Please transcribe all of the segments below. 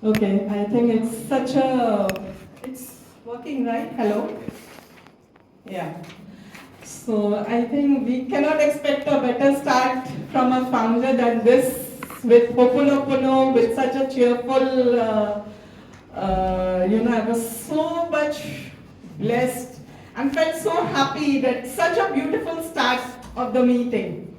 Okay, I think it's working, right? Hello? Yeah. So I think we cannot expect a better start from a founder than this, with Hoponopono, with such a cheerful, I was so much blessed and felt so happy that such a beautiful start of the meeting.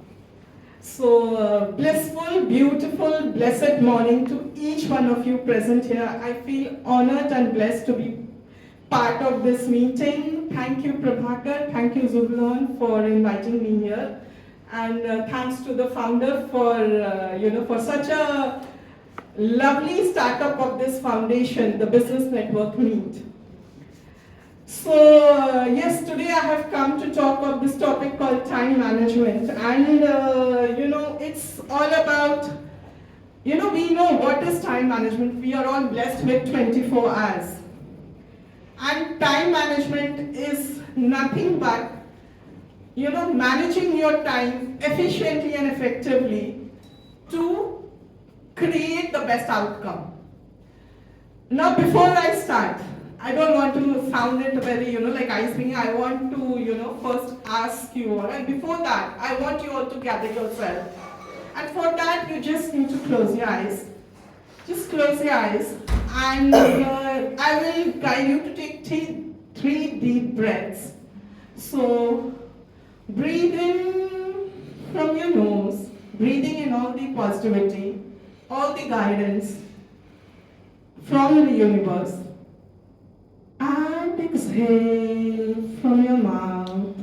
So, blissful, beautiful, blessed morning to each one of you present here. I feel honored and blessed to be part of this meeting. Thank you, Prabhakar. Thank you, Zubulon, for inviting me here. And thanks to the founder for such a lovely startup of this foundation, the Business Network Meet. So, yes, today I have come to talk of this topic called time management. And, it's all about, we know what is time management. We are all blessed with 24 hours. And time management is nothing but, managing your time efficiently and effectively to create the best outcome. Now, before I start, I don't want to sound it very, like ice cream. I want to, first ask you all. And before that, I want you all to gather yourself. And for that, you just need to close your eyes. Just close your eyes. And I will guide you to take three deep breaths. So, breathe in from your nose, breathing in all the positivity, all the guidance from the universe. And exhale from your mouth,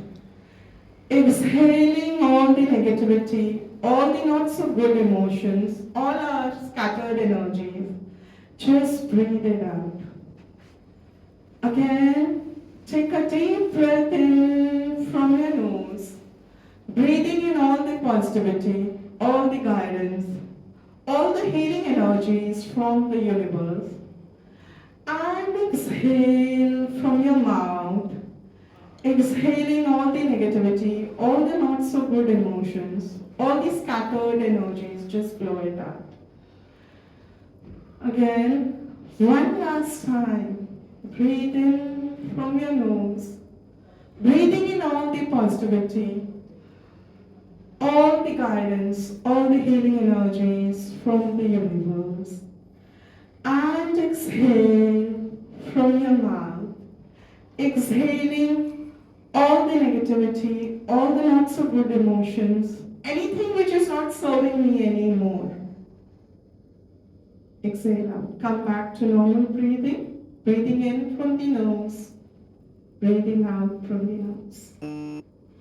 exhaling all the negativity, all the not so good emotions, all our scattered energies. Just breathe it out. Again, take a deep breath in from your nose, breathing in all the positivity, all the guidance, all the healing energies from the universe. And exhale from your mouth, exhaling all the negativity, all the not so good emotions, all the scattered energies, just blow it out. Again, one last time, breathe in from your nose, breathing in all the positivity, all the guidance, all the healing energies from the universe. And exhale from your mouth, exhaling all the negativity, all the not so good emotions, anything which is not serving me anymore. Exhale out. Come back to normal breathing. Breathing in from the nose, breathing out from the nose.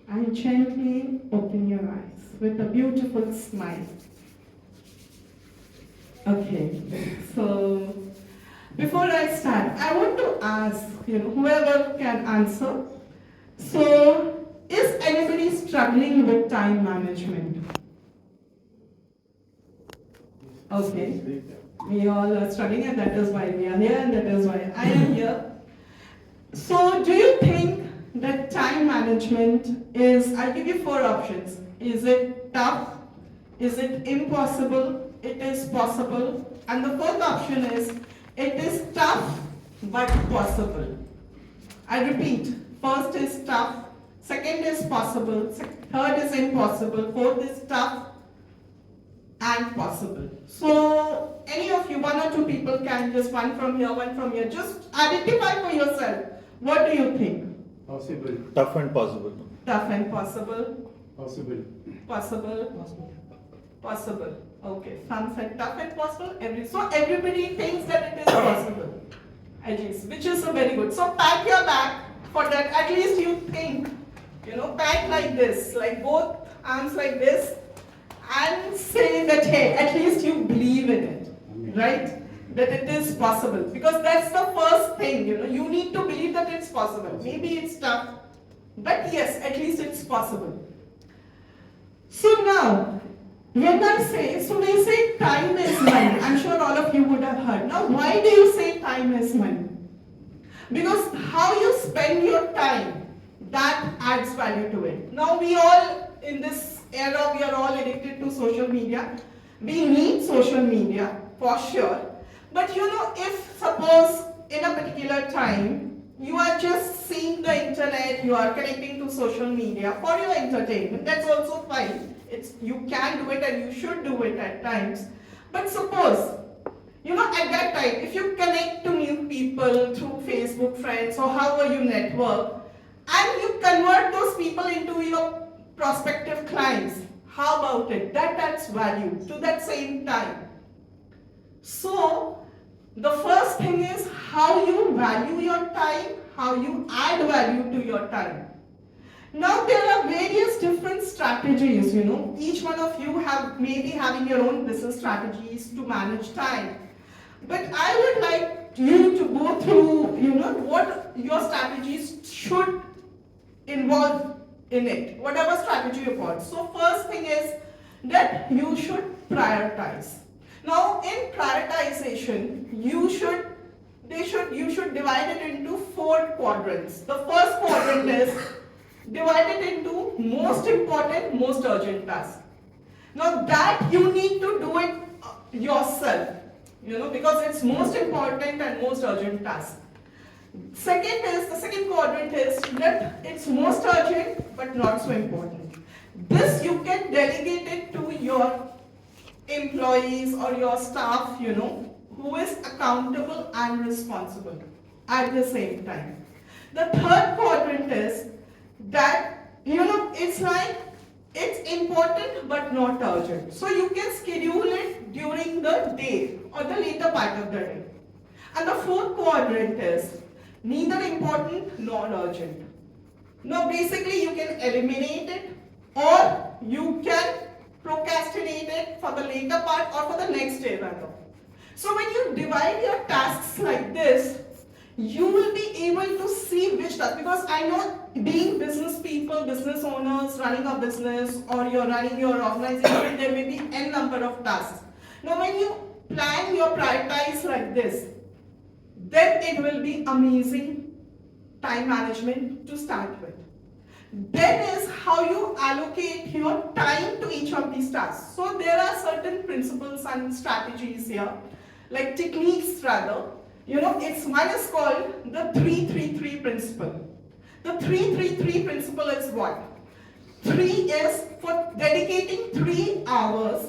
And gently open your eyes with a beautiful smile. Okay, so before I start, I want to ask, whoever can answer. So, is anybody struggling with time management? Okay, we all are struggling, and that is why we are here, and that is why I am here. So, do you think that time management is, I'll give you 4 options. Is it tough? Is it impossible? It is possible. And the 4th option is, it is tough but possible. I repeat, first is tough, second is possible, third is impossible, fourth is tough and possible. So, any of you, 1 or 2 people can just one from here, just identify for yourself. What do you think? Possible. Tough and possible. Tough and possible. Possible. Possible. Possible. Okay. Some said tough and possible. So everybody thinks that it is possible. At least, which is so very good. So pat your back for that. At least you think. Pat like this, like both arms like this, and say that hey, at least you believe in it, right? That it is possible. Because that's the first thing. You need to believe that it's possible. Maybe it's tough, but yes, at least it's possible. So now, when I say, so we say time is money. I'm sure all of you would have heard. Now, why do you say time is money? Because how you spend your time, that adds value to it. Now, we all, in this era, we are all addicted to social media. We need social media, for sure. But if suppose in a particular time you are just seeing the internet, you are connecting to social media for your entertainment, that's also fine. You can do it and you should do it at times. But suppose at that time, if you connect to new people through Facebook friends or however you network, and you convert those people into your prospective clients, how about it? That adds value to that same time. So, the first thing is how you value your time, how you add value to your time. Now there are various different strategies, each one of you maybe having your own business strategies to manage time. But I would like you to go through, what your strategies should involve in it, whatever strategy you want. So first thing is that you should prioritize. Now in prioritization, you should divide it into 4 quadrants. The first quadrant is divided into most important, most urgent tasks. Now that you need to do it yourself, because it's most important and most urgent task. The second quadrant is that it's most urgent but not so important. This you can delegate it to your employees or your staff, who is accountable and responsible at the same time. The third quadrant is that, it's like it's important but not urgent. So you can schedule it during the day or the later part of the day. And the fourth quadrant is neither important nor urgent. Now basically you can eliminate it or you can procrastinate it for the later part or for the next day rather. So when you divide your tasks like this, you will be able to see which task, because I know being business people, business owners, running a business or you're running your organization, there may be n number of tasks. Now when you plan your prioritize like this, then it will be amazing time management to start with. Then is how you allocate your time to each of these tasks. So there are certain principles and strategies here, like techniques rather. One is called the 3-3-3 principle. The 3-3-3 principle is what? 3 is for dedicating 3 hours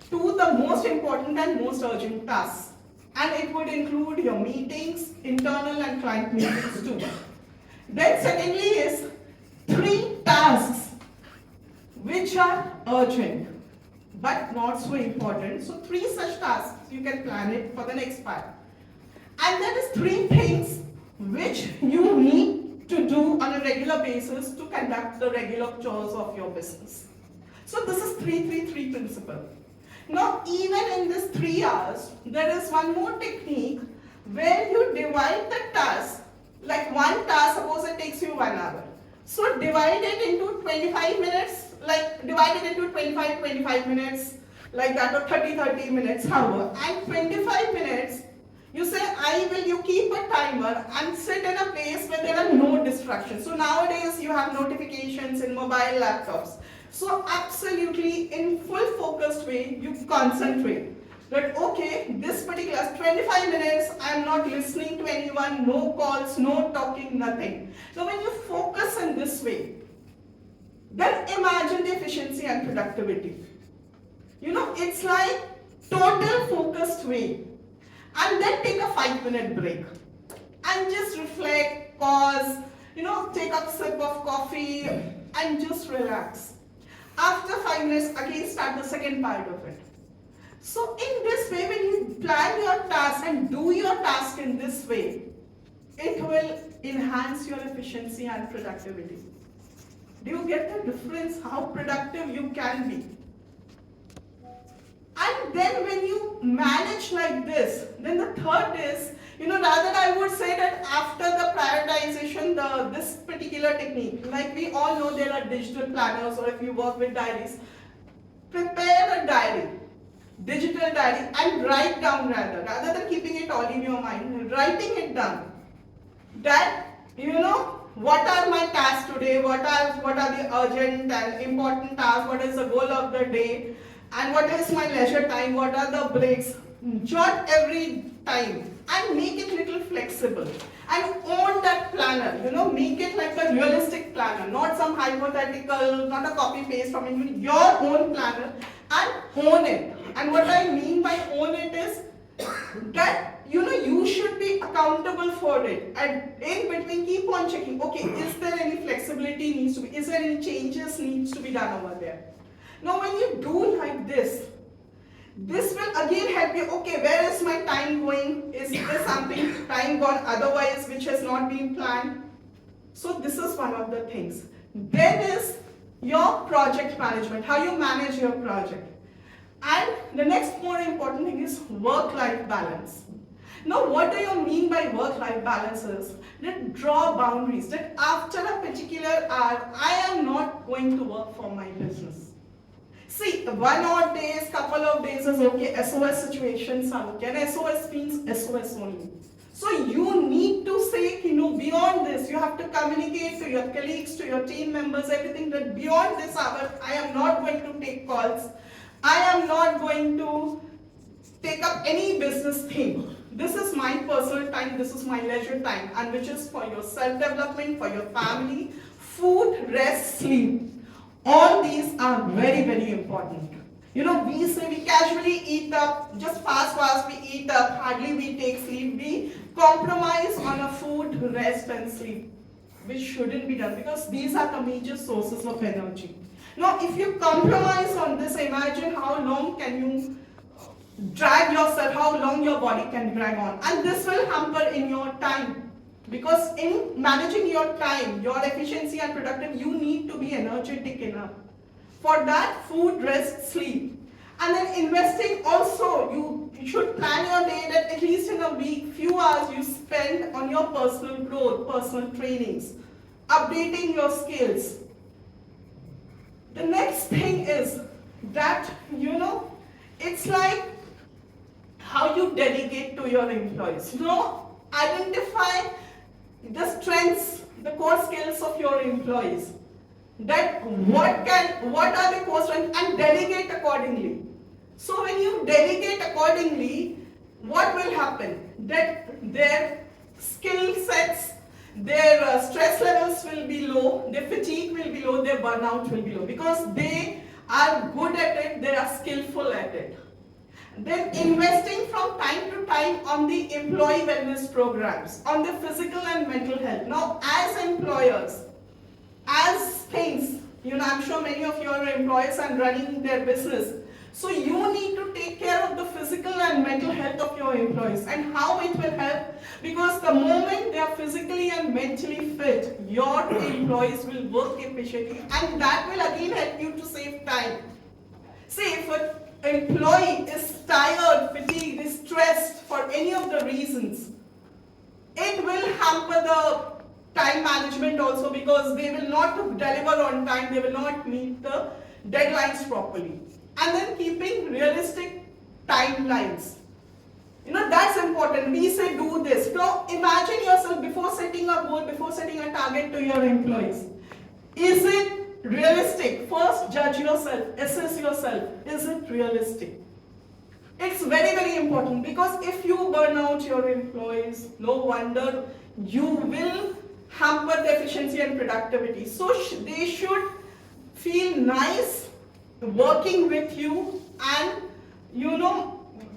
to the most important and most urgent tasks. And it would include your meetings, internal and client meetings too. Then secondly is 3 tasks which are urgent but not so important. So 3 such tasks, you can plan it for the next part. And there is 3 things which you need to do on a regular basis to conduct the regular chores of your business. So this is 3-3-3 principle. Now even in this 3 hours, there is one more technique where you divide the task, like one task, suppose it takes you 1 hour. So divide it into 25 minutes, like divide it into 25 minutes, like that, or 30 minutes, however. And 25 minutes, you say, you keep a timer and sit in a place where there are no distractions. So nowadays you have notifications in mobile laptops. So absolutely in full focused way, you concentrate. That okay, this particular 25 minutes, I am not listening to anyone, no calls, no talking, nothing. So when you focus in this way, then imagine the efficiency and productivity. It's like total focused way. And then take a 5-minute break. And just reflect, pause, take a sip of coffee and just relax. After 5 minutes, again start the second part of it. So in this way, when you plan your task and do your task in this way, it will enhance your efficiency and productivity. Do you get the difference how productive you can be? And then when you manage like this, then the third is, rather I would say that after the prioritization, this particular technique, like we all know there are digital planners, or if you work with diaries, prepare a diary, digital diary, and write down rather than keeping it all in your mind, writing it down. That, what are my tasks today, what are the urgent and important tasks, what is the goal of the day, and what is my leisure time, what are the breaks. Jot every time and make it little flexible and own that planner, make it like a realistic planner, not some hypothetical, not a copy paste from it, your own planner, and own it. And what I mean by own it is that you should be accountable for it, and in between keep on checking, okay, is there any flexibility needs to be, is there any changes needs to be done over there. Now when you do like this will again help you, okay, where is my time going, is there something time gone otherwise which has not been planned. So this is one of the things. Then is your project management, how you manage your project. And the next more important thing is work-life balance. Now what do you mean by work-life balance is that draw boundaries, that after a particular hour I am not going to work for my business. See, 1 odd days, couple of days is okay, SOS situations are okay, and SOS means SOS only. So you need to say, beyond this, you have to communicate to your colleagues, to your team members, everything, that beyond this hour, I am not going to take calls, I am not going to take up any business thing. This is my personal time, this is my leisure time, and which is for your self-development, for your family, food, rest, sleep. All these are very, very important. We say we casually eat up, just fast we eat up, hardly we take sleep. We compromise on a food, rest and sleep, which shouldn't be done because these are the major sources of energy. Now, if you compromise on this, imagine how long can you drag yourself, how long your body can drag on. And this will hamper in your time. Because in managing your time, your efficiency and productivity, you need to be energetic enough. For that, food, rest, sleep. And then investing also, you should plan your day that at least in a week, few hours you spend on your personal growth, personal trainings, updating your skills. The next thing is that, it's like how you delegate to your employees. Identify the strengths, the core skills of your employees. That what are the core strengths, and delegate accordingly. So when you delegate accordingly, what will happen? That their skill sets, their stress levels will be low, their fatigue will be low, their burnout will be low, because they are good at it, they are skillful at it. Then investing from time to time on the employee wellness programs, on the physical and mental health. Now, as employers, as things, I'm sure many of your employers are running their business. So you need to take care of the physical and mental health of your employees. And how it will help? Because the moment they are physically and mentally fit, your employees will work efficiently, and that will again help you to save time. Say if an employee is tired, fatigued, is stressed for any of the reasons, it will hamper the time management also, because they will not deliver on time, they will not meet the deadlines properly. And then keeping realistic timelines. That's important. We say do this. Now imagine yourself before setting a goal, before setting a target to your employees. Is it realistic? First, judge yourself, assess yourself. Is it realistic? It's very, very important, because if you burn out your employees, no wonder you will hamper the efficiency and productivity. So they should feel nice working with you, and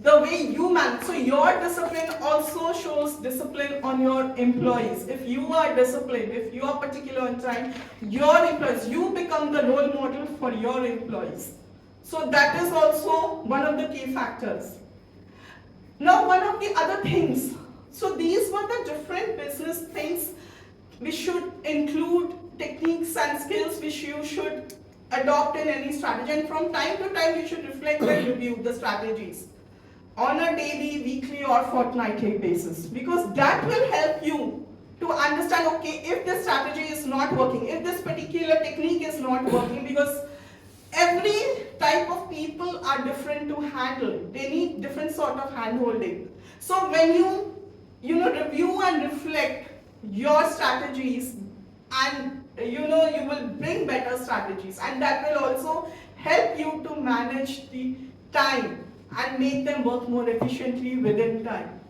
the way you manage. So your discipline also shows discipline on your employees. If you are disciplined, if you are particular on time, your employees, you become the role model for your employees. So that is also one of the key factors. Now, one of the other things, so these were the different business things which should include techniques and skills which you should adopt in any strategy, and from time to time you should reflect and review the strategies on a daily, weekly or fortnightly basis, because that will help you to understand, okay, if this strategy is not working, if this particular technique is not working, because every type of people are different to handle. They need different sort of hand-holding. So when you review and reflect your strategies, and you will bring better strategies, and that will also help you to manage the time and make them work more efficiently within time.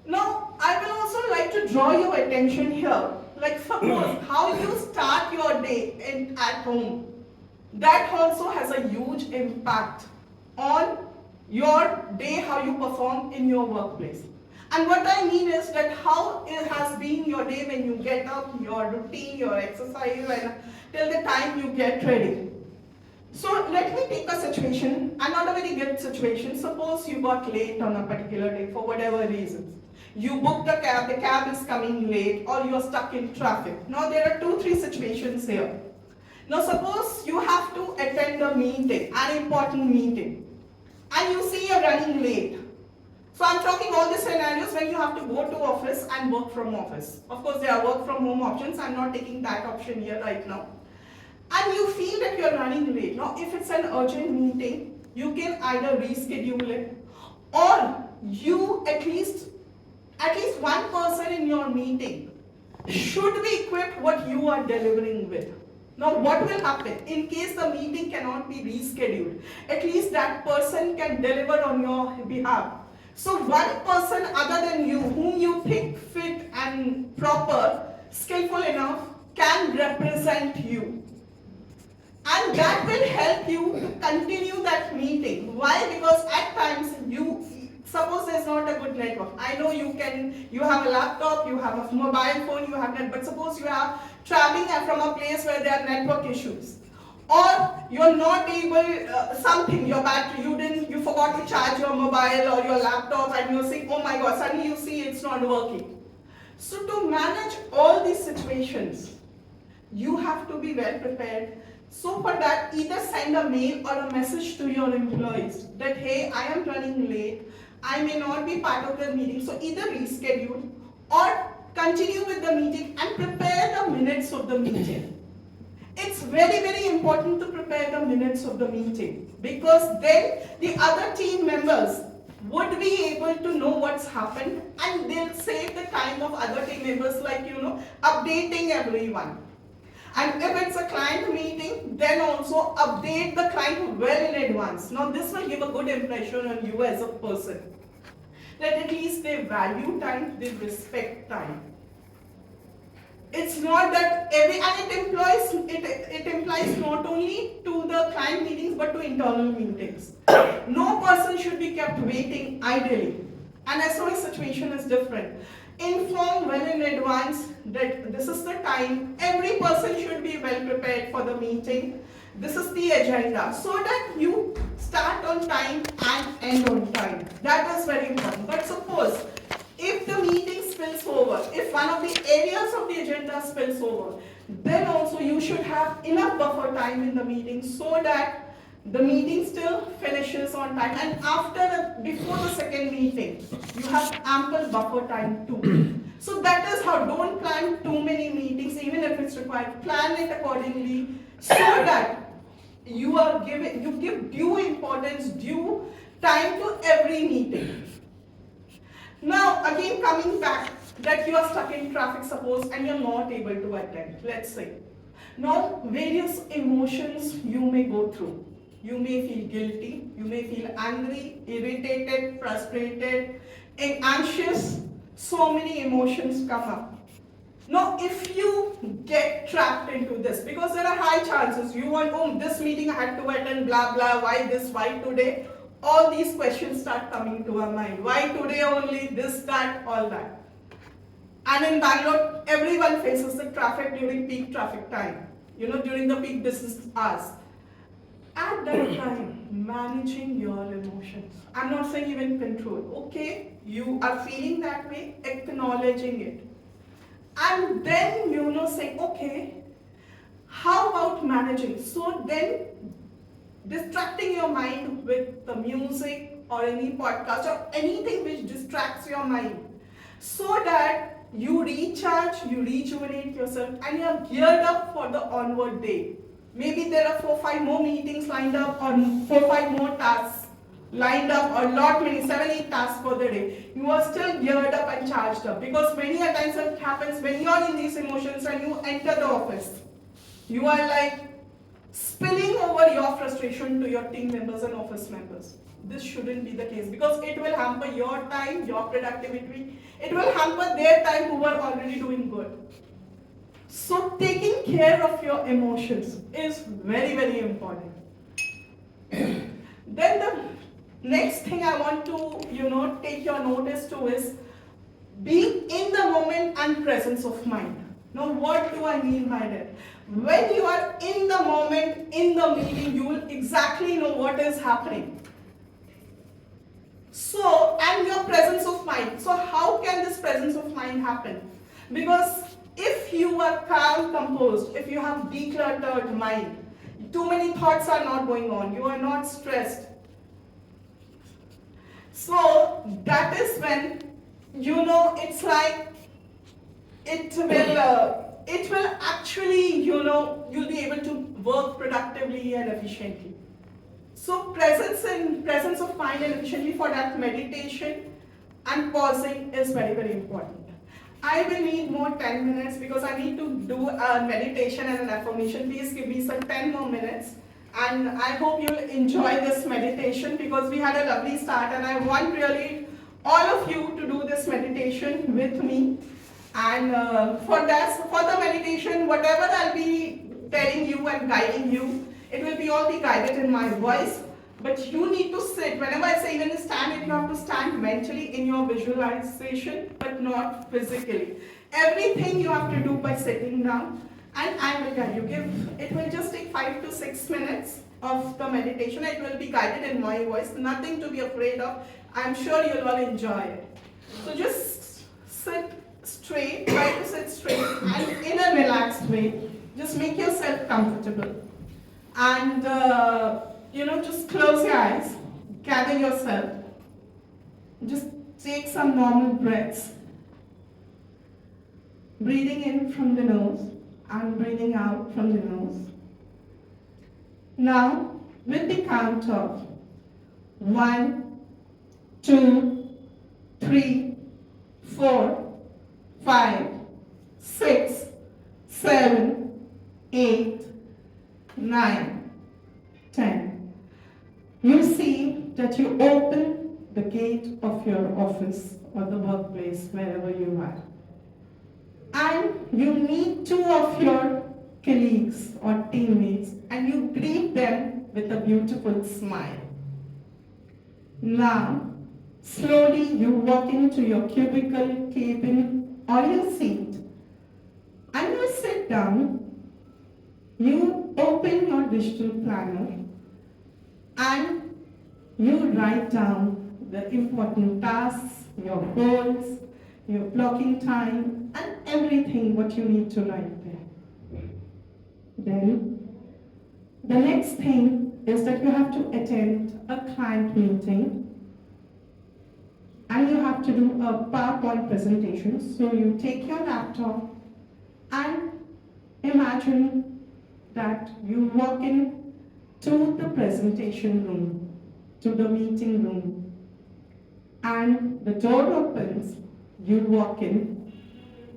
Now, I will also like to draw your attention here. Like suppose how you start your day at home. That also has a huge impact on your day, how you perform in your workplace. And what I mean is that how it has been your day when you get up, your routine, your exercise, and till the time you get ready. So let me take a situation, and not a very good situation. Suppose you got late on a particular day for whatever reasons. You booked the cab is coming late, or you're stuck in traffic. Now there are 2-3 situations here. Now suppose you have to attend a meeting, an important meeting, and you see you're running late. So I'm talking all these scenarios when you have to go to office and work from office. Of course there are work from home options, I'm not taking that option here right now. And you feel that you're running late. Now if it's an urgent meeting, you can either reschedule it, or you at least one person in your meeting should be equipped what you are delivering with. Now what will happen? In case the meeting cannot be rescheduled, at least that person can deliver on your behalf. So one person other than you, whom you think fit and proper, skillful enough, can represent you. And that will help you to continue that meeting. Why? Because at times suppose there's not a good network. I know you have a laptop, you have a mobile phone, you have net, but suppose you are traveling from a place where there are network issues. Or you're not able, your battery, you forgot to charge your mobile or your laptop, and you're saying, oh my god, suddenly you see it's not working. So to manage all these situations, you have to be well prepared. So for that, either send a mail or a message to your employees that, hey, I am running late, I may not be part of the meeting, so either reschedule or continue with the meeting and prepare the minutes of the meeting. It's very, very important to prepare the minutes of the meeting, because then the other team members would be able to know what's happened, and they'll save the time of other team members, like, updating everyone. And if it's a client meeting, then also update the client well in advance. Now this will give a good impression on you as a person, that at least they value time, they respect time. It's not that it implies not only to the client meetings but to internal meetings. No person should be kept waiting idly. And SOE situation is different. Inform well in advance that this is the time. Every person should be well prepared for the meeting. This is the agenda, so that you start on time and end on time. That is very important. But suppose if the meeting spills over, if one of the areas of the agenda spills over, then also you should have enough buffer time in the meeting so that the meeting still finishes on time, and before the second meeting, you have ample buffer time too. So that is how, don't plan too many meetings, even if it's required. Plan it accordingly so that you give due importance, due time to every meeting. Now again, coming back, that you are stuck in traffic, suppose, and you're not able to attend, let's say. Now various emotions you may go through. You may feel guilty, you may feel angry, irritated, frustrated, anxious. So many emotions come up. Now if you get trapped into this, because there are high chances, you want, oh, this meeting I had to attend, blah blah, why this, why today? All these questions start coming to our mind. Why today only, this, that, all that. And in Bangalore, everyone faces the traffic during peak traffic time, during the peak business hours. At that time, managing your emotions. I'm not saying even control. Okay, you are feeling that way, acknowledging it. And then, saying, okay, how about managing? So then, distracting your mind with the music or any podcast or anything which distracts your mind, so that you recharge, you rejuvenate yourself, and you are geared up for the onward day. Maybe there are 4-5 more meetings lined up, or 4-5 more tasks lined up, or 7-8 tasks for the day. You are still geared up and charged up, because many a times it happens when you are in these emotions and you enter the office. You are like, spilling over your frustration to your team members and office members. This shouldn't be the case because it will hamper your time, your productivity. It will hamper their time who are already doing good. So taking care of your emotions is very, very important. Then the next thing I want to, take your notice to is being in the moment and presence of mind. Now, what do I mean by that? When you are in the moment, in the meeting, you will exactly know what is happening. So, and your presence of mind. So, how can this presence of mind happen? Because if you are calm, composed, if you have decluttered mind, too many thoughts are not going on, you are not stressed. So, that is when, it's like it will actually, you'll be able to work productively and efficiently. So presence of mind and efficiently for that meditation and pausing is very, very important. I will need more 10 minutes because I need to do a meditation and an affirmation. Please give me some 10 more minutes. And I hope you'll enjoy this meditation because we had a lovely start and I want really all of you to do this meditation with me. And for the meditation, whatever I'll be telling you and guiding you, it will be all be guided in my voice. But you need to sit. Whenever I say even stand, you have to stand mentally in your visualization, but not physically. Everything you have to do by sitting down. And I will guide you. It will just take 5 to 6 minutes of the meditation. It will be guided in my voice. Nothing to be afraid of. I'm sure you'll all enjoy it. So just sit straight. Try to sit straight and in a relaxed way. Just make yourself comfortable. And just close your eyes. Gather yourself. Just take some normal breaths. Breathing in from the nose and breathing out from the nose. Now, with the count of 1, 2, 3, 4, 5, 6, 7, 8, 9, 10. You see that you open the gate of your office or the workplace, wherever you are. And you meet 2 of your colleagues or teammates and you greet them with a beautiful smile. Now, slowly you walk into your cubicle, cabin or your seat and you sit down. You open your digital planner and you write down the important tasks, your goals, your blocking time, and everything what you need to write there. Then, the next thing is that you have to attend a client meeting and you have to do a PowerPoint presentation. So you take your laptop and imagine that you walk in to the presentation room, to the meeting room, and the door opens, you walk in,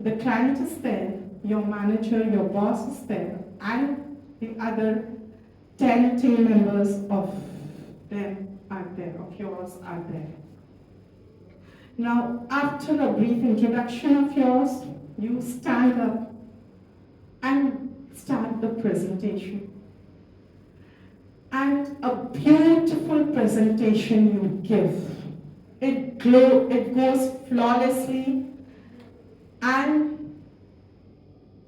the client is there, your manager, your boss is there, and the other 10 team members of them are there, of yours are there. Now, after a brief introduction of yours, you stand up and start the presentation. And a beautiful presentation you give. It goes flawlessly, and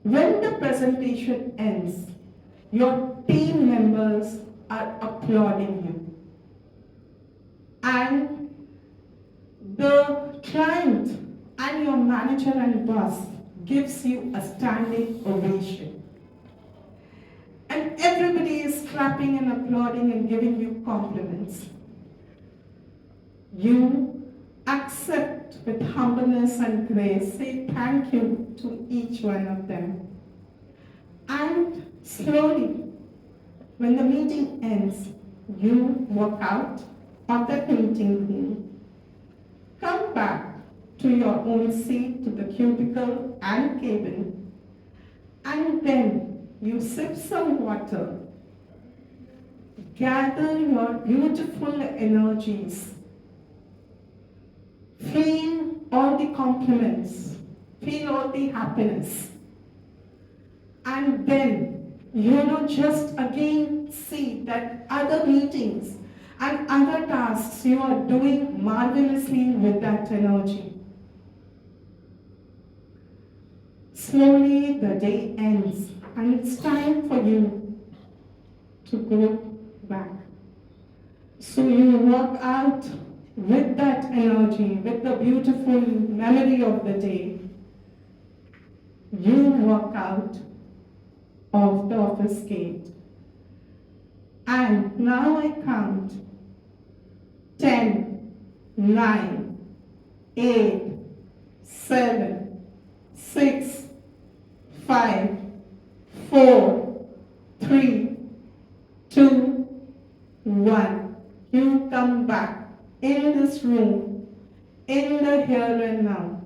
when the presentation ends, your team members are applauding you. And the client and your manager and boss gives you a standing ovation. And everybody is clapping and applauding and giving you compliments. You accept with humbleness and grace, say thank you to each one of them. And slowly, when the meeting ends, you walk out of that meeting room, come back to your own seat, to the cubicle and cabin, and then you sip some water gather your beautiful energies. Feel all the compliments, feel all the happiness. And then, just again see that other meetings and other tasks you are doing marvelously with that energy. Slowly the day ends and it's time for you to go back. So you walk out with that energy, with the beautiful memory of the day. You walk out of the office gate. And now I count 10, 9, 8, 7, 6, 5, 4, 3, 2, 1. You come back in this room, in the here and now.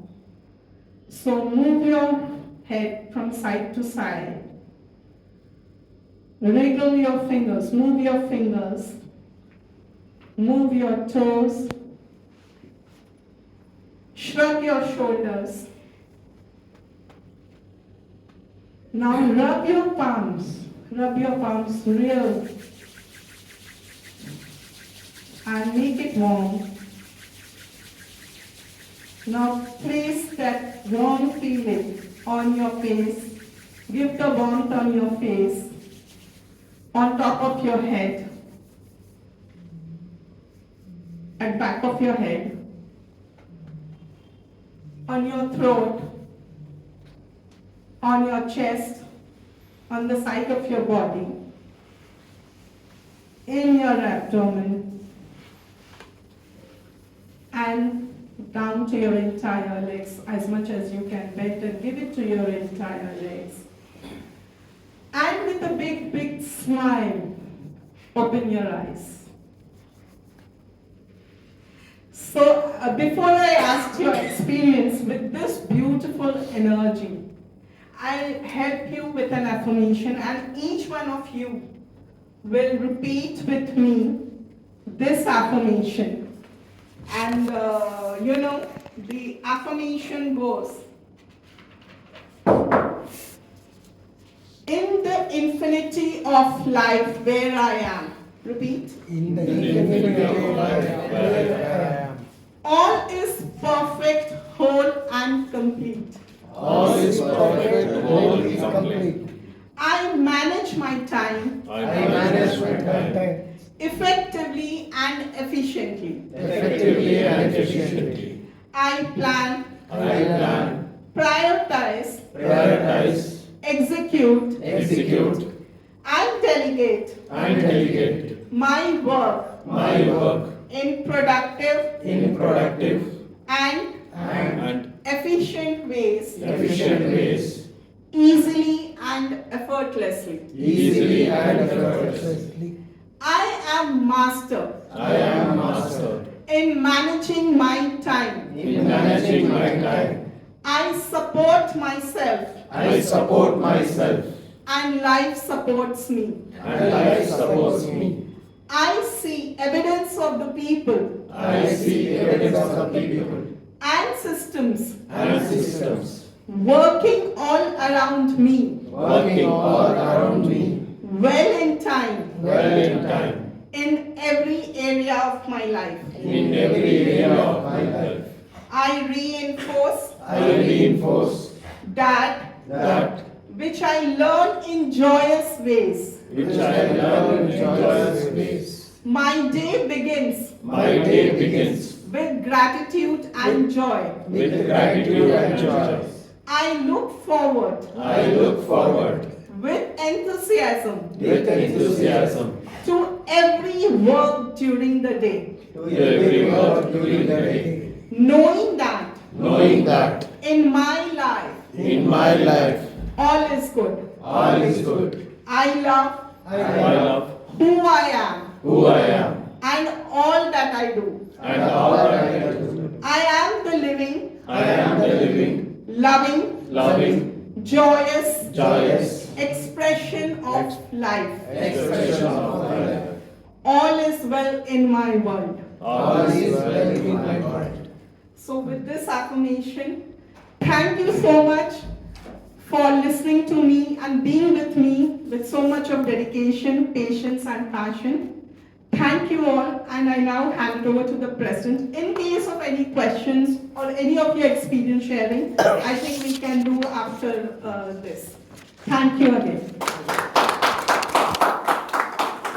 So move your head from side to side. Wriggle your fingers, move your fingers, move your toes, shrug your shoulders. Now rub your palms real and make it warm. Now place that warm feeling on your face, give the warmth on your face, on top of your head, at back of your head, on your throat, on your chest, on the side of your body, in your abdomen, and down to your entire legs as much as you can. Bend and give it to your entire legs. And with a big, big smile, open your eyes. So before I ask your experience with this beautiful energy, I'll help you with an affirmation, and each one of you will repeat with me this affirmation. And the affirmation goes: in the infinity of life where I am. Repeat. In the infinity of life where I am. All is perfect, whole and complete. All is perfect, whole is complete. I manage my time. I manage my time Effectively and efficiently. effectively and efficiently. I plan. Prioritize. Execute. And delegate. My work. In productive. And efficient ways. Easily and effortlessly. I am master. In managing my time. I support myself. And life supports me. I see evidence of the people and systems working all around me well in time in every area of my life. I reinforce that which I learn in joyous ways. My day begins with gratitude and joy. I look forward with enthusiasm to every work during the day. Knowing that in my life all is good. I love who I am and all that I do. I am the living, loving, joyous expression of life. all is well in my world. All is well in my world. So with this affirmation, thank you so much for listening to me and being with me with so much of dedication, patience and passion. Thank you all, and I now hand it over to the President. In case of any questions or any of your experience sharing, I think we can do after this. Thank you again.